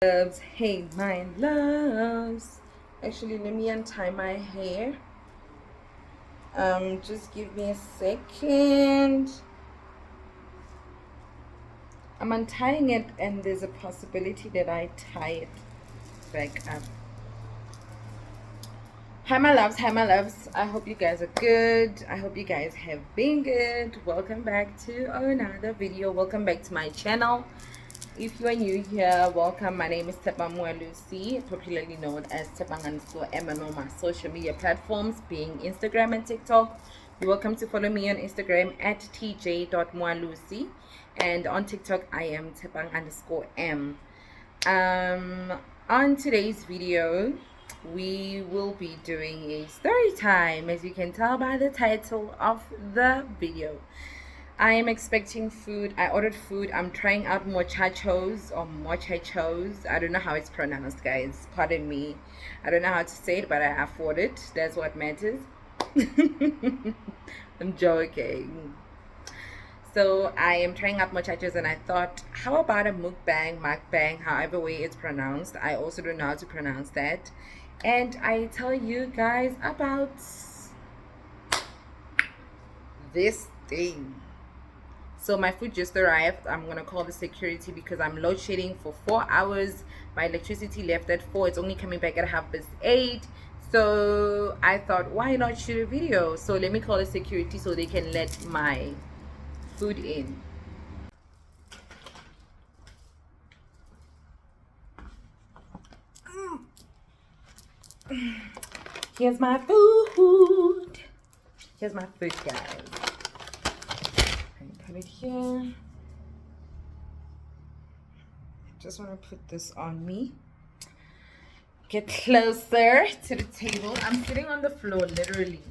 Loves, hey my loves. Actually, let me untie my hair. Just give me a second. I'm untying it, and there's a possibility that I tie it back up. Hi my loves, hi my loves. I hope you guys are good. I hope you guys have been good. Welcome back to another video. Welcome back to my channel. If you are new here, welcome. My name is Lucy, popularly known as Tepang_M on all my social media platforms, being Instagram and TikTok. You're welcome to follow me on Instagram at tj.mualusi, and on TikTok I am Tepang_M. On today's video, we will be doing a story time, as you can tell by the title of the video. I am expecting food. I ordered food. I'm trying out muchachos or muchachos. I don't know how it's pronounced, guys. Pardon me. I don't know how to say it, but I afford it. That's what matters. I'm joking. So I am trying out muchachos, and I thought, how about a mukbang, however way it's pronounced. I also don't know how to pronounce that. And I tell you guys about this thing. So my food just arrived. I'm gonna call the security because I'm load shedding for 4 hours. My electricity left at 4. It's only coming back at 8:30. So I thought, why not shoot a video? So let me call the security so they can let my food in. Here's my food. Here's my food, guys. Put it here. Just want to put this on me. Get closer to the table. I'm sitting on the floor, literally.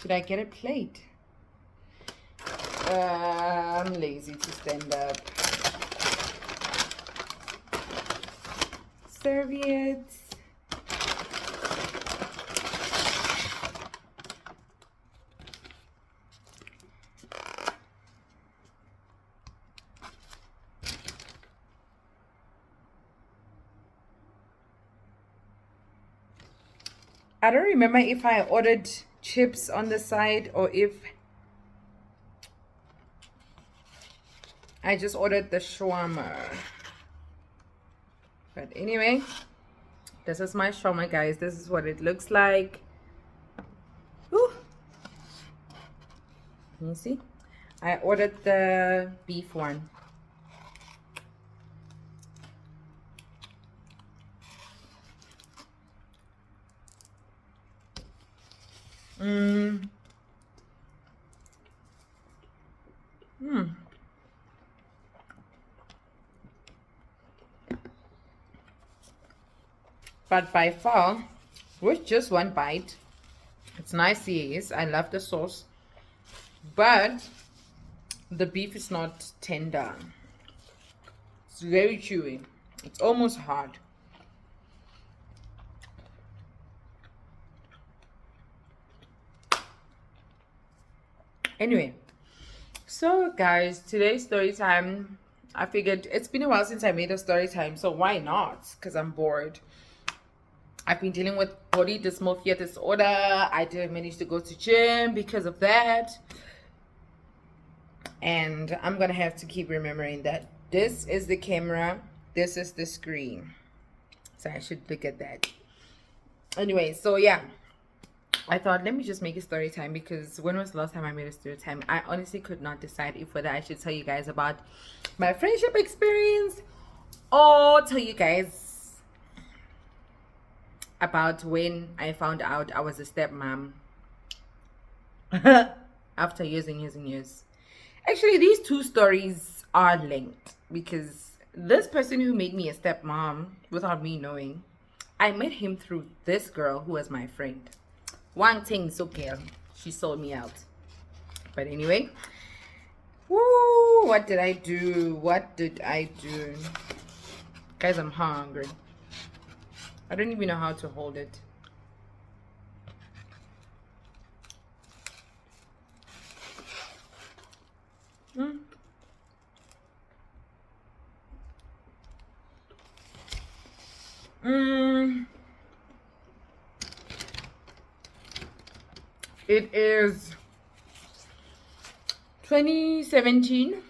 Should I get a plate? I'm lazy to stand up. Serviettes. I don't remember if I ordered chips on the side or if I just ordered the shawarma. But anyway, this is my shawarma, guys. This is what it looks like. Whew. You see? I ordered the beef one. But by far, with just one bite, it's nice, yes. I love the sauce. But the beef is not tender. It's very chewy. It's almost hard. Anyway, so guys, today's story time, I figured it's been a while since I made a story time, so why not? Because I'm bored. I've been dealing with body dysmorphia disorder. I didn't manage to go to gym because of that. And I'm gonna have to keep remembering that this is the camera, this is the screen. So I should look at that. Anyway, so yeah, I thought, let me just make a story time, because when was the last time I made a story time? I honestly could not decide if whether I should tell you guys about my friendship experience or tell you guys about when I found out I was a stepmom after years and years and years. Actually, these two stories are linked, because this person who made me a stepmom without me knowing, I met him through this girl who was my friend. One thing, so girl, she sold me out. But anyway, woo, what did I do? What did I do? Guys, I'm hungry. I don't even know how to hold it. Mm, it is 2017.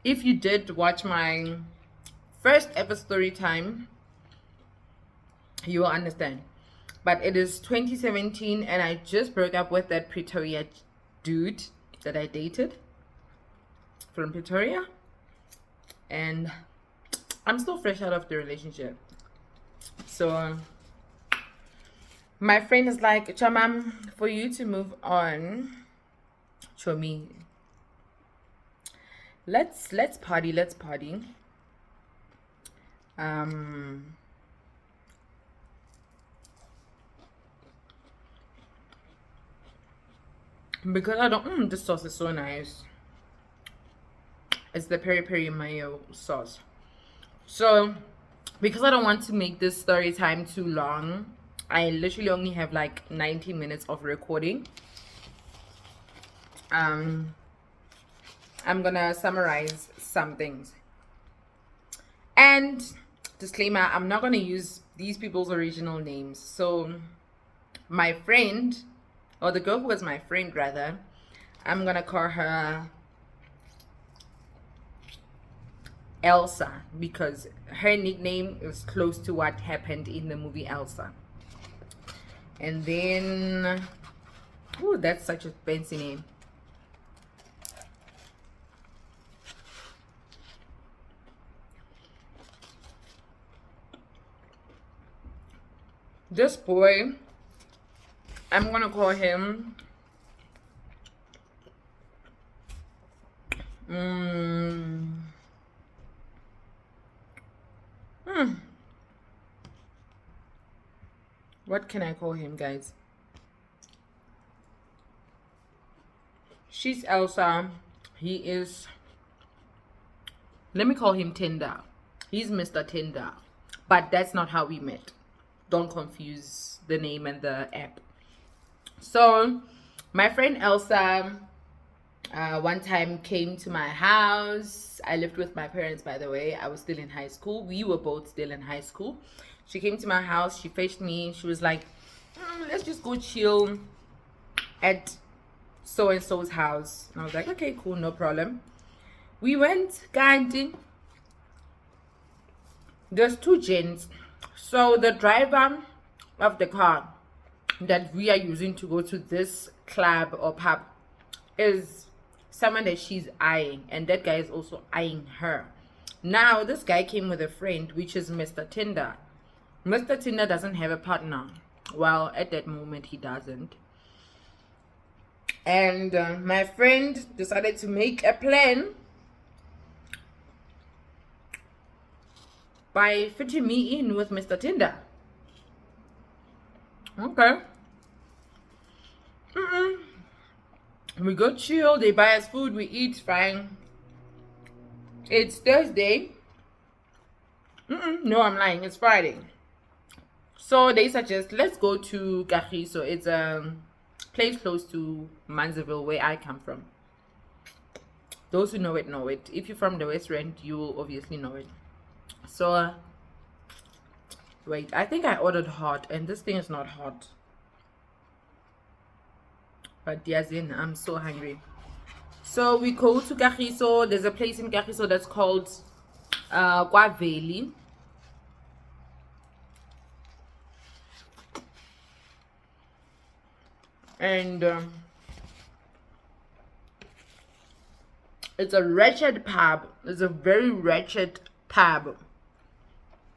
If you did watch my first ever story time, you will understand. But it is 2017, and I just broke up with that Pretoria dude that I dated from Pretoria, and I'm still fresh out of the relationship. So my friend is like, Chamam, for you to move on, show me. Let's party. Because I don't. This sauce is so nice. It's the peri peri mayo sauce. So, because I don't want to make this story time too long, I literally only have like 90 minutes of recording. I'm gonna summarize some things. And disclaimer, I'm not gonna use these people's original names. So my friend, or the girl who was my friend rather, I'm gonna call her Elsa, because her nickname is close to what happened in the movie Elsa. And then, oh, that's such a fancy name. This boy, I'm gonna call him what can I call him, guys? She's Elsa. He is, let me call him Tinder. He's Mr. Tinder, but that's not how we met. Don't confuse the name and the app. So my friend Elsa one time came to my house. I lived with my parents, by the way. I was still in high school. We were both still in high school. She came to my house. She fetched me. She was like, let's just go chill at so and so's house. And I was like, okay, cool, no problem. We went, Gandhi. There's two gents. So the driver of the car that we are using to go to this club or pub is someone that she's eyeing, and that guy is also eyeing her. Now this guy came with a friend, which is Mr. Tinder. Mr. Tinder doesn't have a partner. Well, at that moment he doesn't. And my friend decided to make a plan by fitting me in with Mr. Tinder. Okay. We go chill, they buy us food, we eat, fine. It's Thursday. No, I'm lying, it's Friday. So they suggest, let's go to Kagiso. It's a place close to Manzaville, where I come from. Those who know it, know it. If you're from the West Rand, you will obviously know it. So, wait, I think I ordered hot, and this thing is not hot. But Yazin, I'm so hungry. So we go to Kagiso. There's a place in Kagiso that's called Kwaveli. And it's a wretched pub. It's a very wretched pub.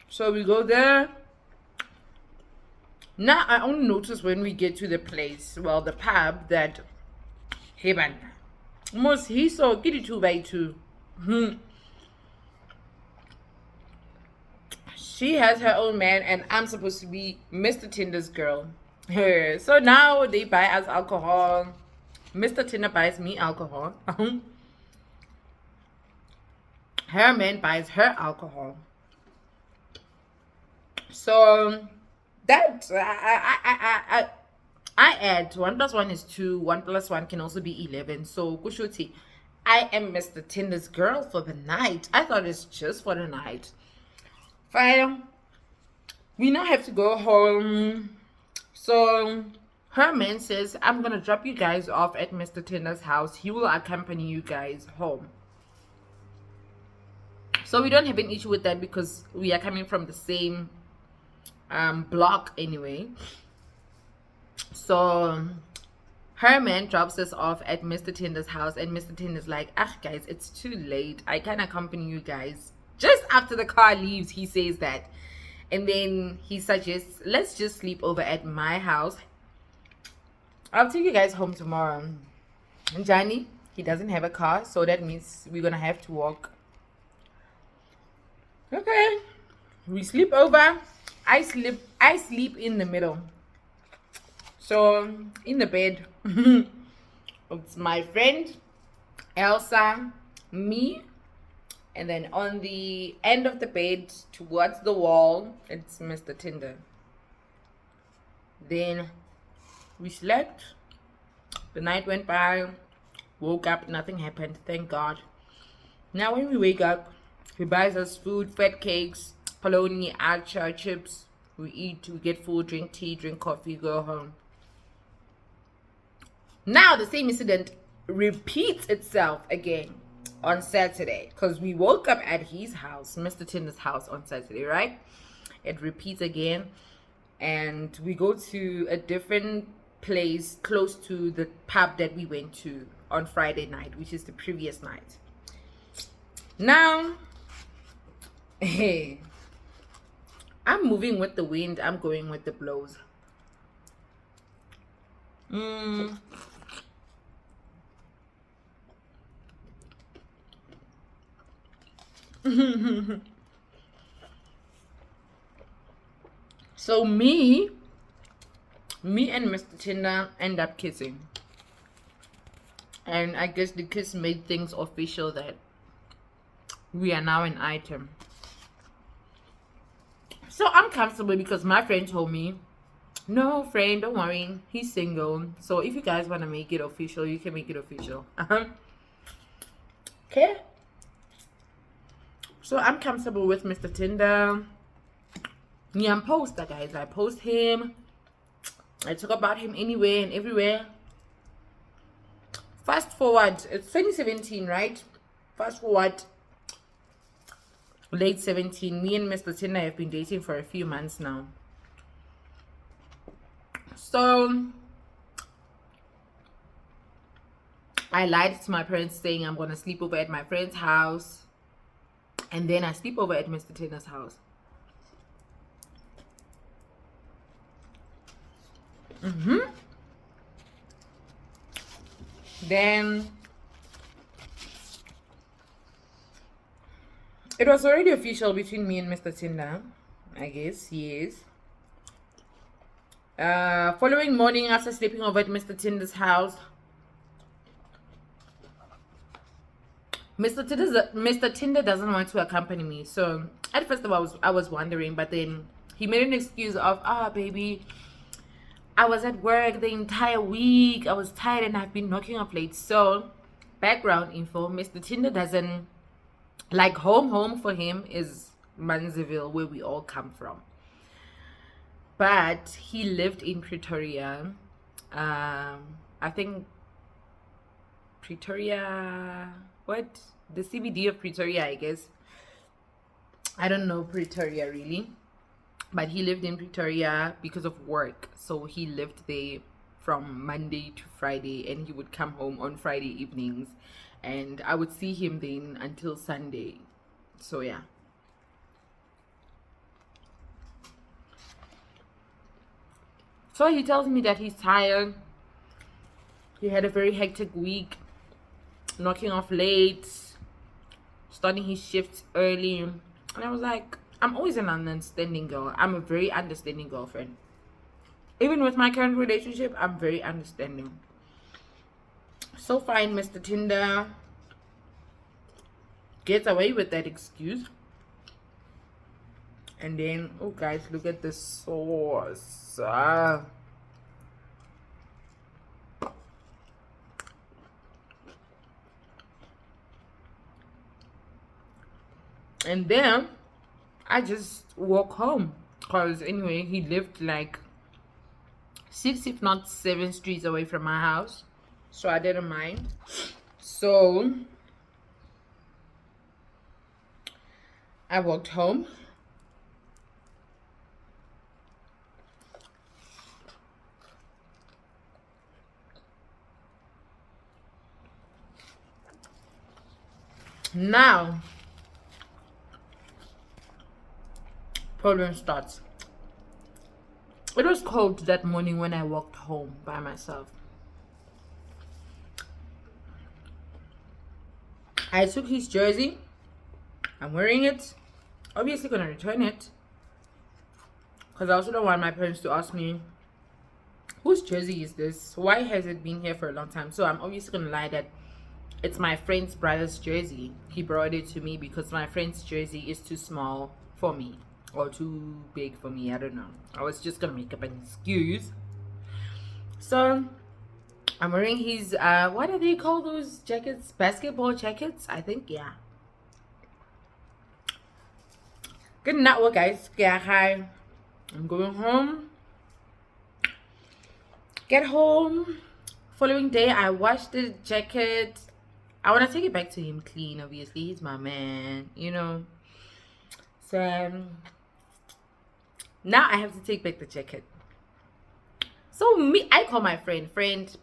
So we go there. Now I only notice when we get to the place, well, the pub, that hey man, most he saw get it 2x2. She has her own man, and I'm supposed to be Mr. Tinder's girl. So now they buy us alcohol. Mr. Tinder buys me alcohol. Her man buys her alcohol. So that I add 1 + 1 is 2. 1 + 1 can also be 11. So kushuti, I am Mr. Tinder's girl for the night. I thought it's just for the night. Fine. We now have to go home. So her man says, I'm gonna drop you guys off at Mr. Tinder's house. He will accompany you guys home. So we don't have an issue with that because we are coming from the same block anyway. So her man drops us off at Mr. Tinder's house, and Mr. Tinder's like, ah guys, it's too late. I can accompany you guys. Just after the car leaves, he says that. And then he suggests, let's just sleep over at my house. I'll take you guys home tomorrow. And Johnny, he doesn't have a car, so that means we're gonna have to walk. Okay. We sleep over. I sleep in the middle. So in the bed, it's my friend Elsa, me, and then on the end of the bed towards the wall, it's Mr. Tinder. Then we slept. The night went by. Woke up, nothing happened, thank God. Now when we wake up, he buys us food, fat cakes, polony, acha, chips. We eat, we get food, drink tea, drink coffee, go home. Now the same incident repeats itself again on Saturday, because we woke up at his house, Mr. Tinder's house, on Saturday, right? It repeats again, and we go to a different place close to the pub that we went to on Friday night, which is the previous night. Now, hey, I'm moving with the wind, I'm going with the blows. So me and Mr. Tinder end up kissing, and I guess the kiss made things official that we are now an item. So I'm comfortable because my friend told me, no friend, don't worry, he's single, so if you guys want to make it official, you can make it official. Okay, so I'm comfortable with Mr. Tinder. Yeah, I'm poster, guys. I post him. I talk about him anywhere and everywhere. Fast forward, it's 2017, right? Fast forward, late 17. Me and Mr. Tinder have been dating for a few months now. So I lied to my parents saying I'm gonna sleep over at my friend's house, and then I sleep over at Mr. Tinder's house. Then it was already official between me and Mr. Tinder, I guess. Yes. Following morning, after sleeping over at Mr. Tinder's house, Mr. Tinder doesn't want to accompany me. So at first I was wondering, but then he made an excuse of, baby, I was at work the entire week. I was tired and I've been knocking off late. So background info, Mr. Tinder doesn't like home for him is Manziville, where we all come from. But he lived in Pretoria. I think Pretoria, what? The CBD of Pretoria, I guess. I don't know Pretoria really. But he lived in Pretoria because of work. So he lived there from Monday to Friday, and he would come home on Friday evenings. And I would see him then until Sunday. So yeah. So he tells me that he's tired. He had a very hectic week, knocking off late, starting his shifts early. And I was like, I'm always an understanding girl. I'm a very understanding girlfriend. Even with my current relationship, I'm very understanding. So fine, Mr. Tinder gets away with that excuse. And then, oh guys, look at the sauce. And then I just walk home because anyway he lived like 6 if not 7 streets away from my house, so I didn't mind. So I walked home. Now problem starts. It was cold that morning when I walked home by myself. I took his jersey. I'm wearing it. Obviously gonna return it because I also don't want my parents to ask me whose jersey is this, why has it been here for a long time. So I'm obviously gonna lie that it's my friend's brother's jersey. He brought it to me because my friend's jersey is too small for me or too big for me. I don't know. I was just gonna make up an excuse. So I'm wearing his what do they call those jackets? Basketball jackets, I think. Yeah. Good night, well, guys. Yeah, hi. I'm going home. Get home. Following day, I washed the jacket. I want to take it back to him clean. Obviously, he's my man, you know. So now I have to take back the jacket. So I call my friend,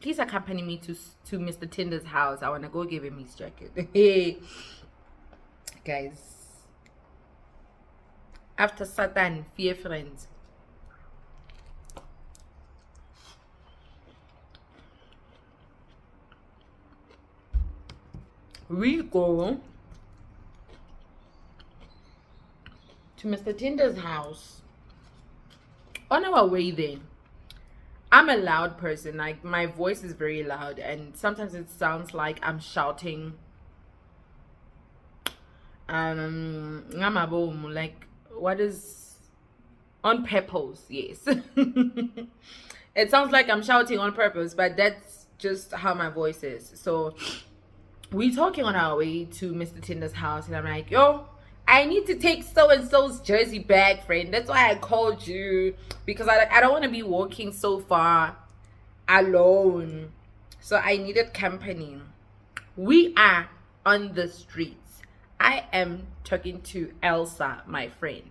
please accompany me to Mr. Tinder's house. I want to go give him his jacket. Hey, guys. After Satan, fear friends. We go to Mr. Tinder's house. On our way there, I'm a loud person. Like, my voice is very loud, and sometimes it sounds like I'm shouting. Like, what is on purpose? Yes. It sounds like I'm shouting on purpose, but that's just how my voice is. So we talking on our way to Mr. Tinder's house, and I'm like, yo, I need to take so and so's jersey back, friend. That's why I called you, because I don't want to be walking so far alone. So I needed company. We are on the streets. I am talking to Elsa, my friend.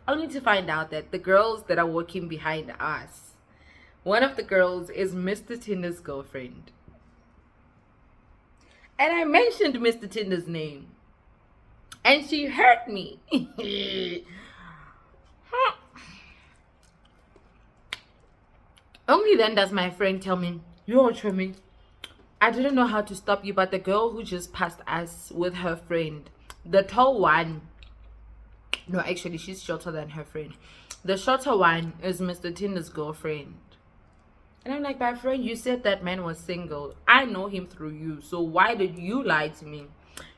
Only to find out that the girls that are walking behind us, one of the girls is Mr. Tinder's girlfriend. And I mentioned Mr. Tinder's name, and she heard me. Only then does my friend tell me, yo, Chumi, I didn't know how to stop you, but the girl who just passed us with her friend, the tall one, no, actually, she's shorter than her friend. The shorter one is Mr. Tinder's girlfriend. And I'm like, my friend, you said that man was single. I know him through you. So why did you lie to me?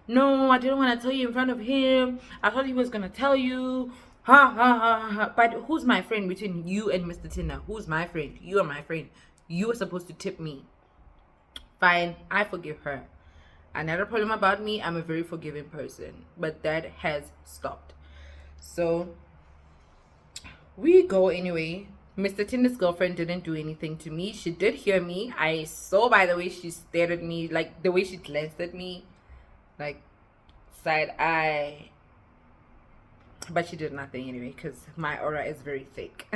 No, I didn't want to tell you in front of him. I thought he was going to tell you. Ha, ha, ha, ha. But who's my friend between you and Mr. Tinder? Who's my friend? You are my friend. You were supposed to tip me. Fine, I forgive her. Another problem about me, I'm a very forgiving person. But that has stopped. So we go anyway. Mr. Tinder's girlfriend didn't do anything to me. She did hear me. I saw by the way she stared at me, like the way she glanced at me, like side eye. But she did nothing anyway, because my aura is very thick.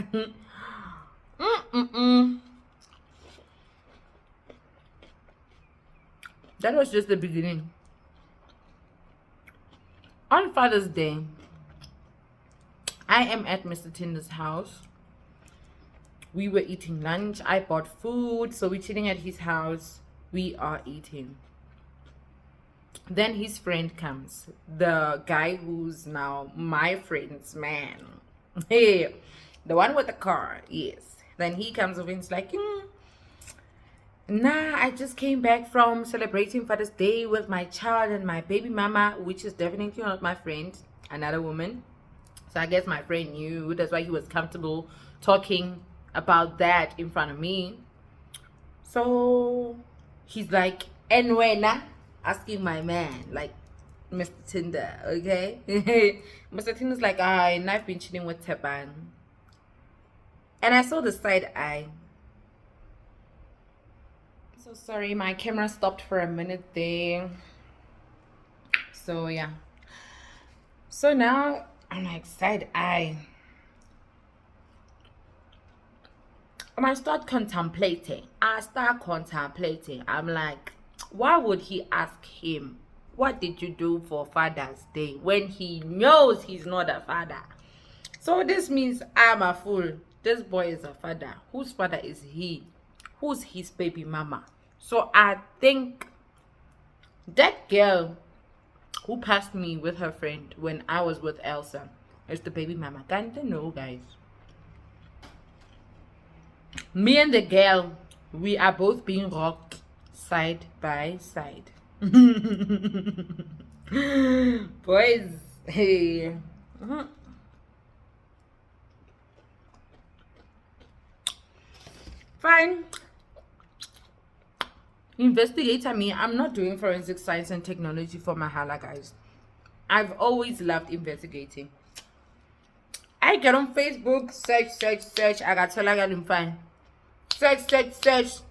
That was just the beginning. On Father's Day, I am at Mr. Tinder's house. We were eating lunch. I bought food, so we're chilling at his house. We are eating. Then his friend comes, the guy who's now my friend's man. Hey, the one with the car. Yes. Then he comes over and he's like, nah, I just came back from celebrating Father's Day with my child and my baby mama, which is definitely not my friend, another woman. So I guess my friend knew. That's why he was comfortable talking about that in front of me. So he's like, Enwena, asking my man, like, Mr. Tinder, okay? Mr. Tinder's like, and I've been chilling with Teban. And I saw the side eye. So sorry, my camera stopped for a minute there. So yeah. So now I'm like, side eye. And I start contemplating. I'm like, why would he ask him, what did you do for Father's Day, when he knows he's not a father? So this means I'm a fool. This boy is a father. Whose father is he? Who's his baby mama? So I think that girl who passed me with her friend when I was with Elsa is the baby mama. Can't know, guys. Me and the girl, we are both being rocked side by side. Boys, hey. Fine. Investigator me. I'm not doing forensic science and technology for my hala, guys. I've always loved investigating. I get on Facebook, search. I got tell I got him fine. Search.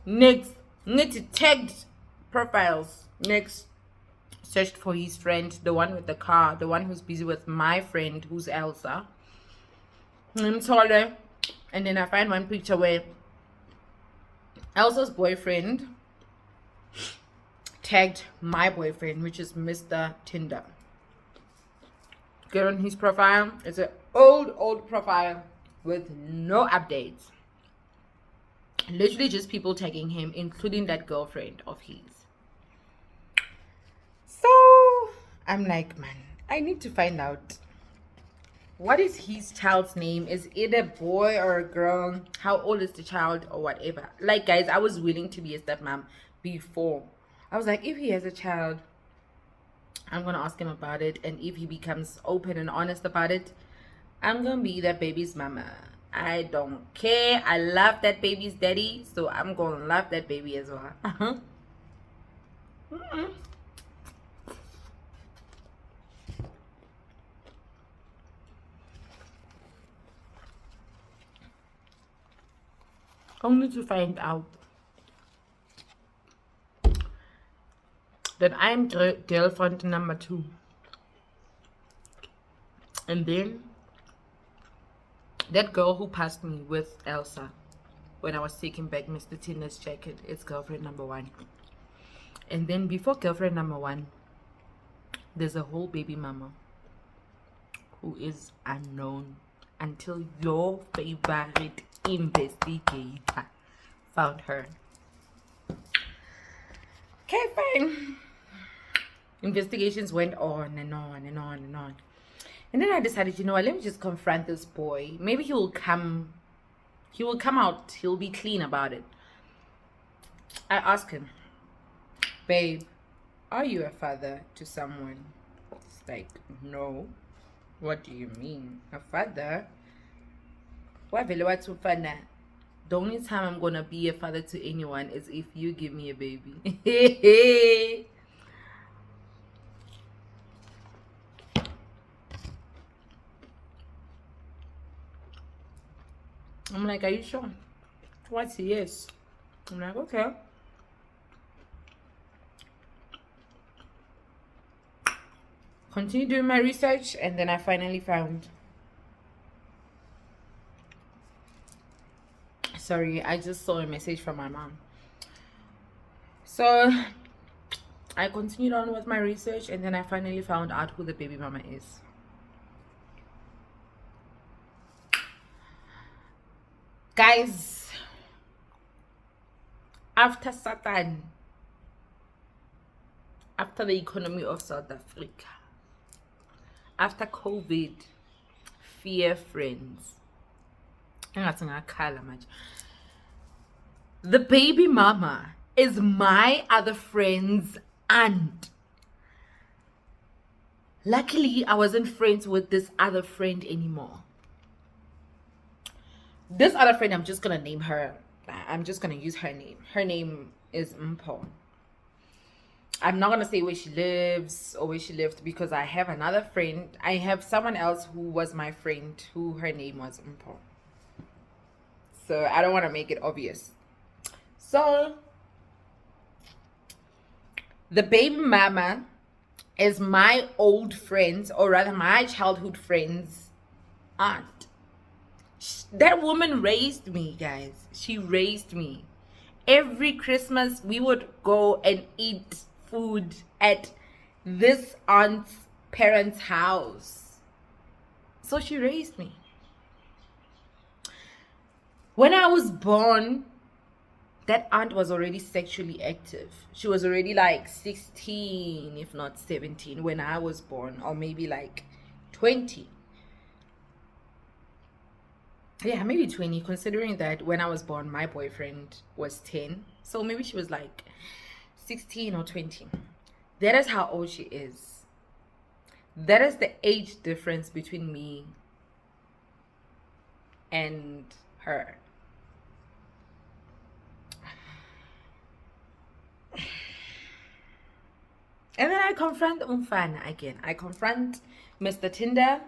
Next. Need to tagged profiles. Next. Searched for his friend, the one with the car, the one who's busy with my friend, who's Elsa. I'm taller. And then I find one picture where Elsa's boyfriend tagged my boyfriend, which is Mr. Tinder. Get on his profile. It's an old profile with no updates. Literally just people tagging him, including that girlfriend of his. So I'm like, man, I need to find out what is his child's name. Is it a boy or a girl? How old is the child or whatever? Like, guys, I was willing to be a stepmom before. I was like, if he has a child, I'm gonna ask him about it, and if he becomes open and honest about it, I'm gonna be that baby's mama. I don't care. I love that baby's daddy, so I'm gonna love that baby as well. Only to find out that I'm girlfriend number 2. And then that girl who passed me with Elsa when I was taking back Mr. Tinder's jacket is girlfriend number 1. And then before girlfriend number 1, there's a whole baby mama who is unknown until your favorite investigator found her. Okay, fine. Investigations went on and on. And then I decided, you know what, let me just confront this boy. Maybe he will come out, he'll be clean about it. I asked him, babe, are you a father to someone? It's like, no. What do you mean? A father? The only time I'm gonna be a father to anyone is if you give me a baby. I'm like, are you sure? What's yes? I'm like, okay. Continue doing my research, and then I finally found. Sorry, I just saw a message from my mom. So I continued on with my research, and then I finally found out who the baby mama is. Guys, after Satan, after the economy of South Africa, after COVID, fear friends, the baby mama is my other friend's aunt. Luckily, I wasn't friends with this other friend anymore. This other friend, I'm just gonna name her. I'm just gonna use her name. Her name is Mpo. I'm not gonna say where she lives or where she lived, because I have another friend. I have someone else who was my friend who her name was Mpo. So I don't want to make it obvious. So the baby mama is my old friend's, or rather my childhood friend's aunt. That woman raised me, guys. She raised me. Every Christmas we would go and eat food at this aunt's parents' house. So she raised me. When I was born, that aunt was already sexually active. She was already like 16, if not 17, when I was born, or maybe like 20. Yeah, maybe 20, considering that when I was born, my boyfriend was 10. So maybe she was like 16 or 20. That is how old she is. That is the age difference between me and her. And then I confront Umfana again. I confront Mr. Tinder.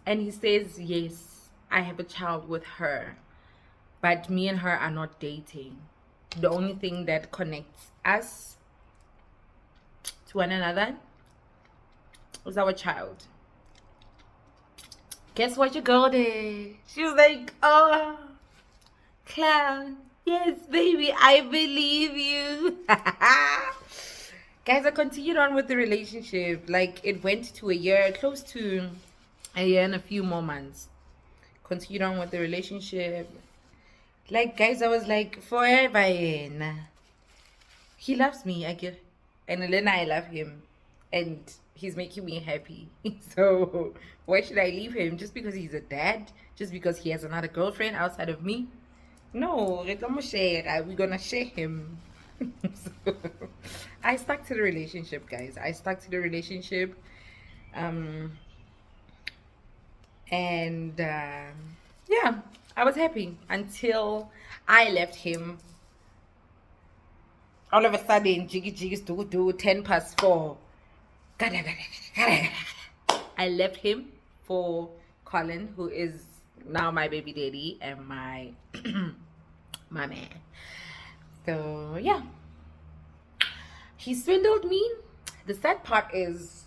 And he says, yes, I have a child with her, but me and her are not dating. The only thing that connects us to one another is our child. Guess what your girl did? She was like, oh, clown. Yes, baby, I believe you. Guys, I continued on with the relationship. Like, it went to a year, close to a year and a few more months. Continued on with the relationship. Like, guys, I was like, forever in. He loves me, I guess. And then I love him. And he's making me happy. So, why should I leave him? Just because he's a dad? Just because he has another girlfriend outside of me? No, we're gonna share him. So, I stuck to the relationship, guys. I stuck to the relationship. And yeah, I was happy until I left him. All of a sudden, jiggy jiggy do 10 past 4. I left him for Colin, who is now my baby daddy and my my man. So yeah, he swindled me. The sad part is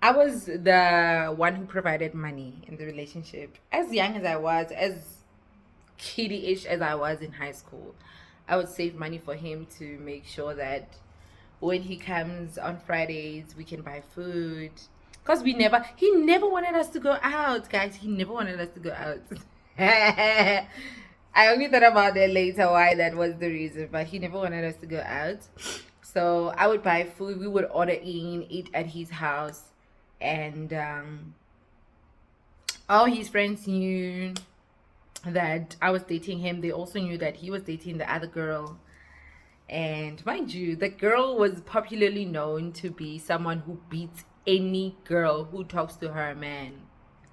I was the one who provided money in the relationship. As young as I was, as kiddie-ish as I was in high school, I would save money for him to make sure that when he comes on Fridays, we can buy food. Because he never wanted us to go out, guys. He never wanted us to go out. I only thought about that later, why that was the reason. But he never wanted us to go out. So I would buy food. We would order in, eat at his house. And all his friends knew that I was dating him. They also knew that he was dating the other girl. And mind you, the girl was popularly known to be someone who beats any girl who talks to her man.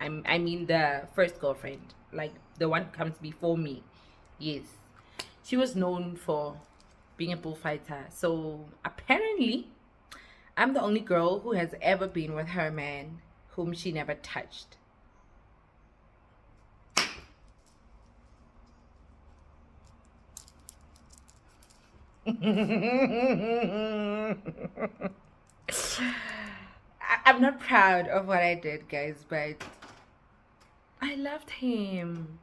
I mean the first girlfriend, like the one who comes before me. Yes, she was known for being a bullfighter. So apparently, I'm the only girl who has ever been with her man whom she never touched. I'm not proud of what I did, guys, but I loved him.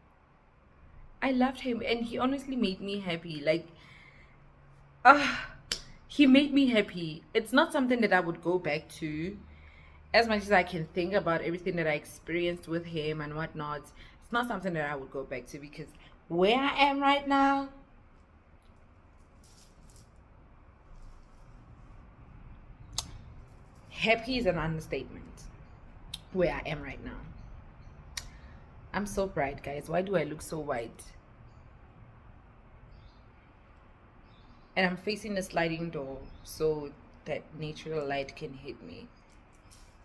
I loved him, and he honestly made me happy. Like, he made me happy. It's not something that I would go back to. As much as I can think about everything that I experienced with him and whatnot, it's not something that I would go back to, because where I am right now, happy is an understatement. Where I am right now, I'm so bright, guys. Why do I look so white? And I'm facing the sliding door so that natural light can hit me.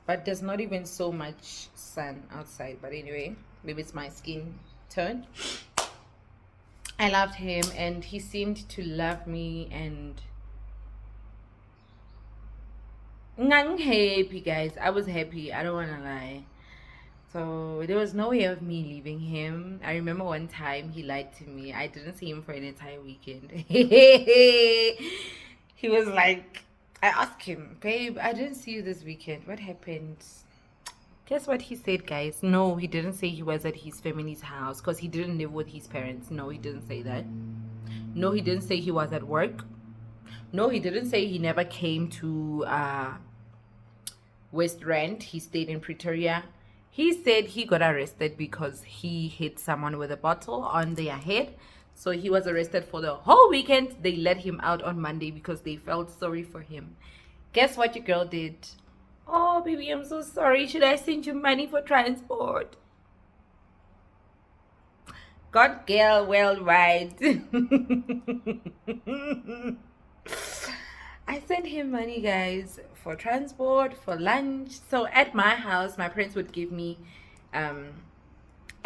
But there's not even so much sun outside. But anyway, maybe it's my skin tone. I loved him and he seemed to love me, and I'm happy, guys. I was happy. I don't want to lie. So there was no way of me leaving him. I remember one time he lied to me. I didn't see him for an entire weekend. He was like, I asked him, babe, I didn't see you this weekend. What happened? Guess what he said, guys? No, he didn't say he was at his family's house because he didn't live with his parents. No, he didn't say that. No, he didn't say he was at work. No, he didn't say he never came to West Rand. He stayed in Pretoria. He said he got arrested because he hit someone with a bottle on their head. So he was arrested for the whole weekend. They let him out on Monday because they felt sorry for him. Guess what your girl did? Oh, baby, I'm so sorry. Should I send you money for transport? God girl worldwide. I sent him money, guys, for transport, for lunch. So at my house, my parents would give me a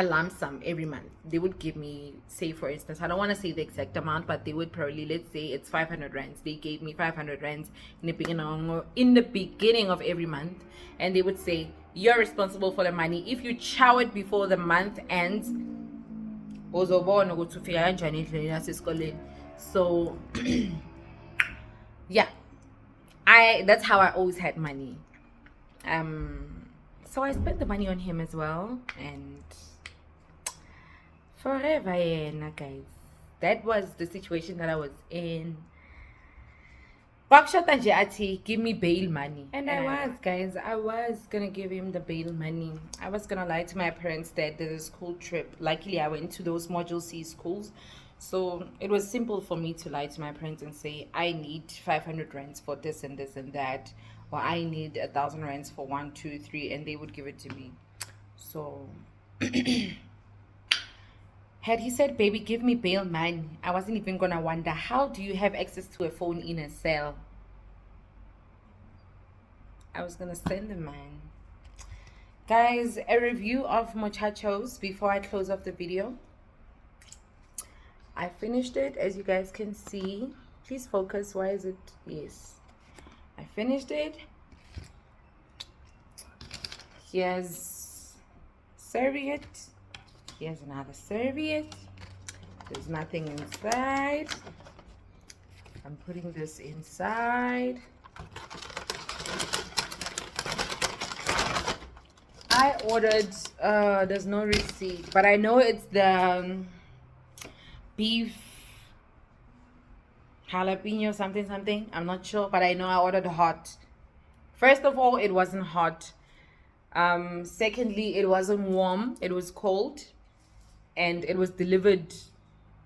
lump sum every month. They would give me, say for instance, I don't want to say the exact amount, but they would probably, let's say it's 500 rands. They gave me 500 rands in the beginning of every month, and they would say, you're responsible for the money. If you chow it before the month ends, so yeah, that's how I always had money. So I spent the money on him as well, and forever, yeah, guys. That was the situation that I was in. Bakshot and Auntie, give me bail money. And I was, guys, I was gonna give him the bail money. I was gonna lie to my parents that there's a school trip. Luckily, I went to those Module C schools. So it was simple for me to lie to my parents and say, I need 500 rands for this and this and that. Or I need 1,000 rands for 1, 2, 3. And they would give it to me. So had he said, baby, give me bail money, I wasn't even gonna wonder, how do you have access to a phone in a cell? I was gonna send them mine. Guys, a review of muchachos before I close off the video. I finished it, as you guys can see. Please focus. Why is it? Yes, I finished it. Here's serviette. Here's another serviette. There's nothing inside. I'm putting this inside. I ordered, there's no receipt, but I know it's the beef jalapeno something. I'm not sure, but I know I ordered hot. First of all, it wasn't hot. Secondly, it wasn't warm. It was cold, and it was delivered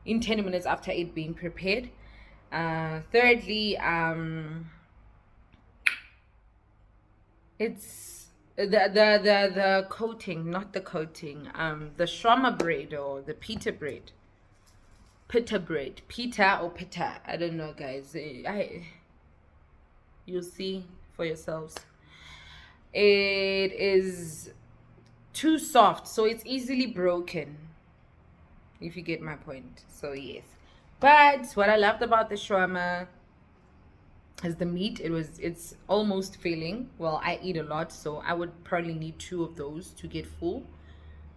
in 10 minutes after it being prepared. Thirdly, it's the coating, not the coating. The shawarma bread or the pita bread. Pita bread, pita or pita, I don't know, guys. You'll see for yourselves. It is too soft, so it's easily broken, if you get my point. So yes, but what I loved about the shawarma is the meat. It's almost filling. Well, I eat a lot, so I would probably need 2 of those to get full,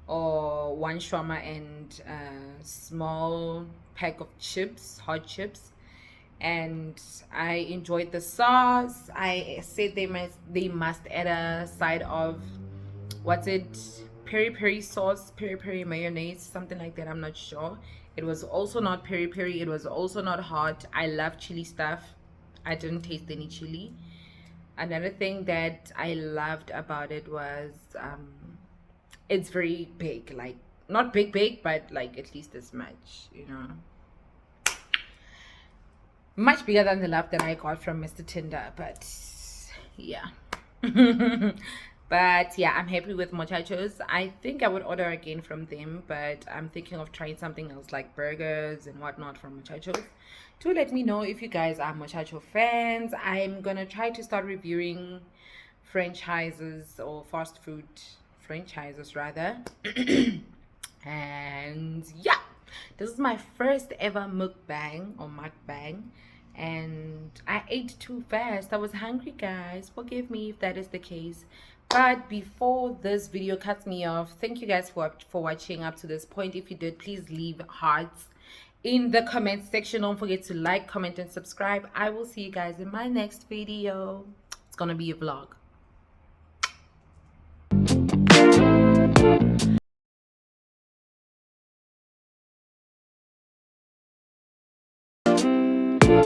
or 1 shawarma and a small pack of chips, hot chips. And I enjoyed the sauce. I said they must add a side of, what's it, peri sauce, peri mayonnaise, something like that. I'm not sure. It was also not peri. It was also not hot. I love chili stuff. I didn't taste any chili. Another thing that I loved about it was it's very big, like not big, but like at least as much, much bigger than the love that I got from Mr. Tinder. But yeah. But yeah, I'm happy with muchachos. I think I would order again from them, but I'm thinking of trying something else like burgers and whatnot from muchachos. Do let me know if you guys are muchacho fans. I'm gonna try to start reviewing franchises, or fast food franchises rather. And yeah, This is my first ever mukbang or mukbang, and I ate too fast. I was hungry, guys. Forgive me if that is the case. But before this video cuts me off, thank you guys for watching up to this point. If you did, please leave hearts in the comment section. Don't forget to like, comment, and subscribe. I will see you guys in my next video. It's gonna be a vlog.